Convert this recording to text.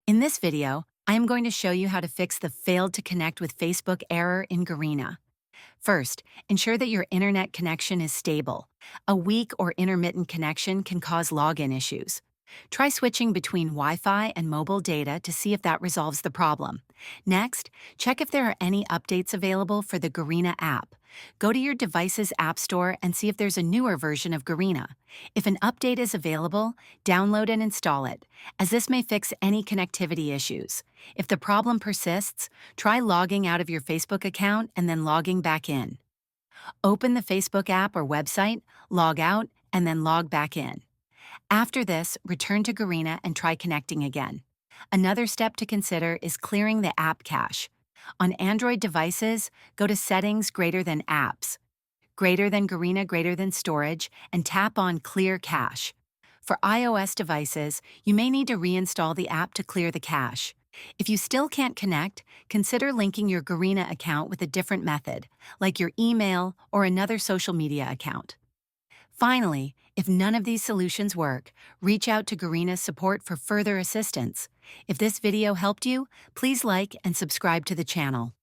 In this video, I am going to show you how to fix the failed to connect with Facebook error in Garena. First, ensure that your internet connection is stable. A weak or intermittent connection can cause login issues. Try switching between Wi-Fi and mobile data to see if that resolves the problem. Next, check if there are any updates available for the Garena app. Go to your device's app store and see if there's a newer version of Garena. If an update is available, download and install it, as this may fix any connectivity issues. If the problem persists, try logging out of your Facebook account and then logging back in. Open the Facebook app or website, log out, and then log back in. After this, return to Garena and try connecting again. Another step to consider is clearing the app cache. On Android devices, go to Settings greater than Apps, greater than Garena greater than Storage, and tap on Clear Cache. For iOS devices, you may need to reinstall the app to clear the cache. If you still can't connect, consider linking your Garena account with a different method, like your email or another social media account. Finally, if none of these solutions work, reach out to Garena's support for further assistance. If this video helped you, please like and subscribe to the channel.